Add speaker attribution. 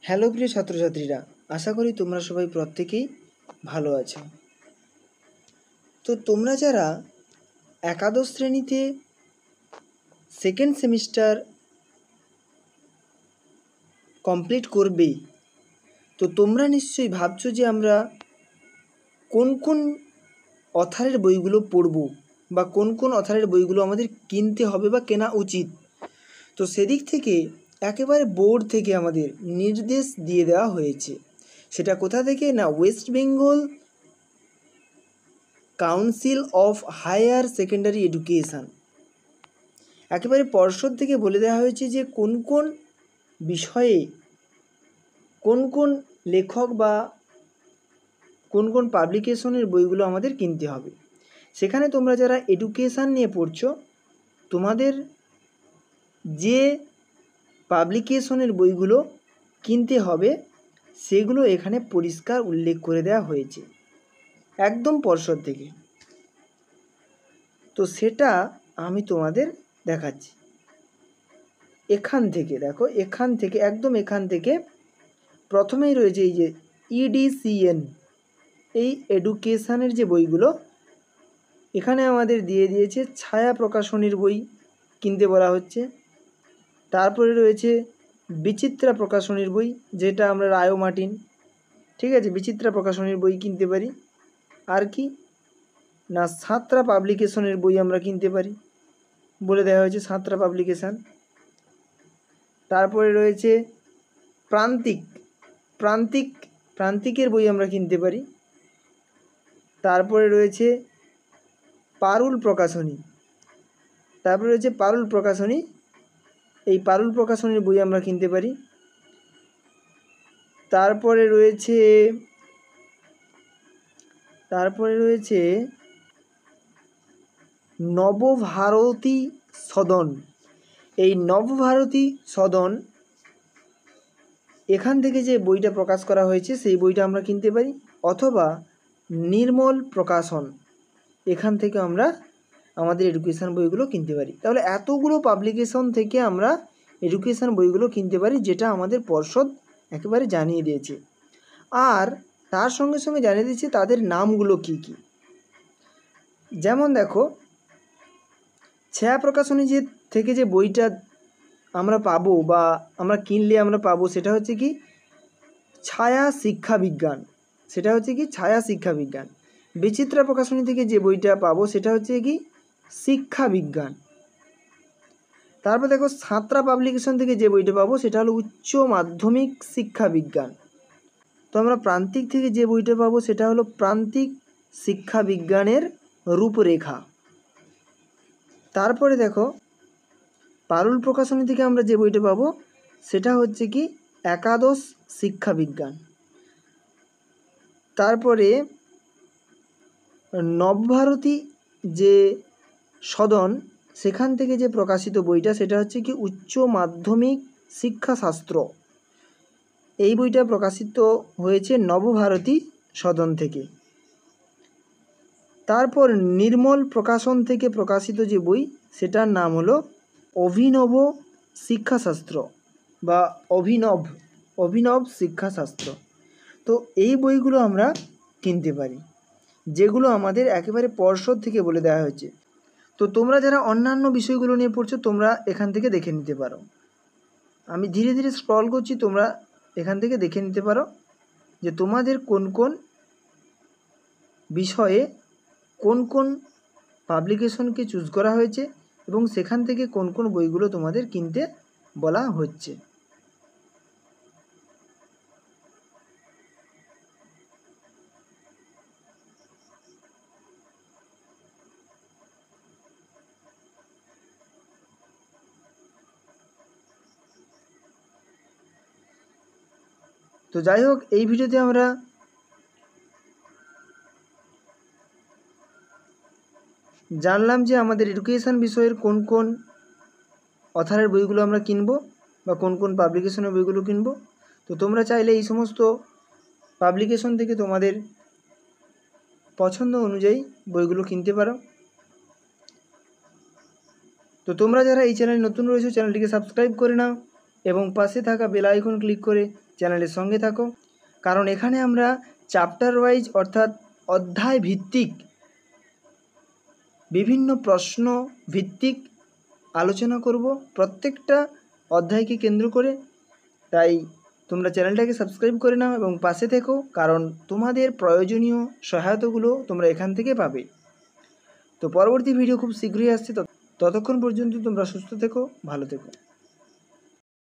Speaker 1: Hello প্রিয় ছাত্রছাত্রীরা, আশা করি তোমরা সবাই প্রত্যেকেই ভালো আছো। তো তোমরা যারা একাদশ শ্রেণীতে সেকেন্ড সেমিস্টার কমপ্লিট করবে, তো তোমরা নিশ্চয়ই ভাবছো যে আমরা কোন কোন অথারের বইগুলো পড়ব বা কোন কোন অথারের বইগুলো আমাদের কিনতে হবে বা কেনা উচিত। তো সেদিক থেকে একেবারে বোর্ড থেকে আমাদের নির্দেশ দিয়ে দেওয়া হয়েছে। সেটা কোথা থেকে? না, West Bengal council of higher secondary education, একেবারে পর্ষদ থেকে বলে দেওয়া হয়েছে যে কোন কোন বিষয়ে কোন কোন লেখক বা কোন কোন পাবলিকেশনের বইগুলো আমাদের কিনতে হবে। সেখানে তোমরা যারা এডুকেশান নিয়ে পড়ছো, তোমাদের যে পাবলিকেশনের বইগুলো কিনতে হবে সেগুলো এখানে পরিষ্কার উল্লেখ করে দেওয়া হয়েছে একদম পর্ষদ থেকে। তো সেটা আমি তোমাদের দেখাচ্ছি। এখান থেকে দেখো, এখান থেকে প্রথমেই রয়েছে এই যে EDCN, এই এডুকেশানের যে বইগুলো এখানে আমাদের দিয়ে দিয়েছে। ছায়া প্রকাশনীর বই কিনতে বলা হচ্ছে। তারপরে রয়েছে বিচিত্রা প্রকাশনীর বই, যেটা আমরা রায় মার্টিন, ঠিক আছে, বিচিত্রা প্রকাশনীর বই কিনতে পারি। আর কি না, সাঁতরা পাবলিকেশনের বই আমরা কিনতে পারি, বলে দেওয়া হয়েছে সাঁতরা পাবলিকেশান। তারপরে রয়েছে প্রান্তিকের বই আমরা কিনতে পারি। তারপরে রয়েছে পারুল প্রকাশনী, এই পারুল প্রকাশনীর বই আমরা কিনতে পারি। তারপরে রয়েছে নবভারতী সদন, এই নবভারতী সদন এখান থেকে যে বইটা প্রকাশ করা হয়েছে সেই বইটা আমরা কিনতে পারি। অথবা নির্মল প্রকাশন, এখান থেকে আমরা আমাদের এডুকেশান বইগুলো কিনতে পারি। তাহলে এতগুলো পাবলিকেশন থেকে আমরা এডুকেশান বইগুলো কিনতে পারি, যেটা আমাদের পর্ষদ একেবারে জানিয়ে দিয়েছে। আর তার সঙ্গে সঙ্গে জানিয়ে দিয়েছে তাদের নামগুলো কি কি। যেমন দেখো, ছায়া প্রকাশনী থেকে যে বইটা আমরা পাবো বা আমরা কিনলে আমরা পাবো, সেটা হচ্ছে কি ছায়া শিক্ষা বিজ্ঞান। বিচিত্রা প্রকাশনী থেকে যে বইটা পাবো সেটা হচ্ছে কি শিক্ষা বিজ্ঞান। তারপর দেখো, সাঁতরা পাবলিকেশন থেকে যে বইটা পাবো সেটা হলো উচ্চ মাধ্যমিক শিক্ষা বিজ্ঞান। তো আমরা প্রান্তিক থেকে যে বইটা পাবো সেটা হলো প্রান্তিক শিক্ষা বিজ্ঞানের রূপরেখা। তারপরে দেখো, পারুল প্রকাশনী থেকে আমরা যে বইটা পাবো সেটা হচ্ছে কি একাদশ শিক্ষা বিজ্ঞান। তারপরে নবভারতী যে সদন, সেখান থেকে যে প্রকাশিত বইটা সেটা হচ্ছে কি উচ্চ মাধ্যমিক শিক্ষাশাস্ত্র, এই বইটা প্রকাশিত হয়েছে নবভারতী সদন থেকে। তারপর নির্মল প্রকাশন থেকে প্রকাশিত যে বই সেটার নাম হলো অভিনব শিক্ষাশাস্ত্র বা অভিনব শিক্ষাশাস্ত্র। তো এই বইগুলো আমরা কিনতে পারি, যেগুলো আমাদের একেবারে পর্ষদ থেকে বলে দেওয়া হয়েছে। তো তোমরা যারা অন্যান্য বিষয়গুলো নিয়ে পড়ছো তোমরা এখান থেকে দেখে নিতে পারো। আমি ধীরে ধীরে স্ক্রল করছি, তোমরা এখান থেকে দেখে নিতে পারো যে তোমাদের কোন কোন বিষয়ে কোন কোন পাবলিকেশনকে চুজ করা হয়েছে এবং সেখান থেকে কোন কোন বইগুলো তোমাদের কিনতে বলা হচ্ছে। তো যাই হোক, এই ভিডিওতে আমরা জানলাম যে আমাদের এডুকেশান বিষয়ের কোন কোন অথারের বইগুলো আমরা কিনবো বা কোন কোন পাবলিকেশনের বইগুলো কিনবো। তো তোমরা চাইলে এই সমস্ত পাবলিকেশন থেকে তোমাদের পছন্দ অনুযায়ী বইগুলো কিনতে পারো। তো তোমরা যারা এই চ্যানেলে নতুন রয়েছে চ্যানেলটিকে সাবস্ক্রাইব করে নাও এবং পাশে থাকা বেল আইকন ক্লিক করে চ্যানেলের সঙ্গে থাকো, কারণ এখানে আমরা চ্যাপ্টার ওয়াইজ অর্থাৎ অধ্যায় ভিত্তিক বিভিন্ন প্রশ্ন ভিত্তিক আলোচনা করব প্রত্যেকটা অধ্যায়কে কেন্দ্র করে। তাই তোমরা চ্যানেলটাকে সাবস্ক্রাইব করে নাও এবং পাশে থেকো, কারণ তোমাদের প্রয়োজনীয় সহায়তাগুলো তোমরা এখান থেকে পাবে। তো পরবর্তী ভিডিও খুব শীঘ্রই আসছে, ততক্ষণ পর্যন্ত তোমরা সুস্থ থেকো, ভালো থেকো।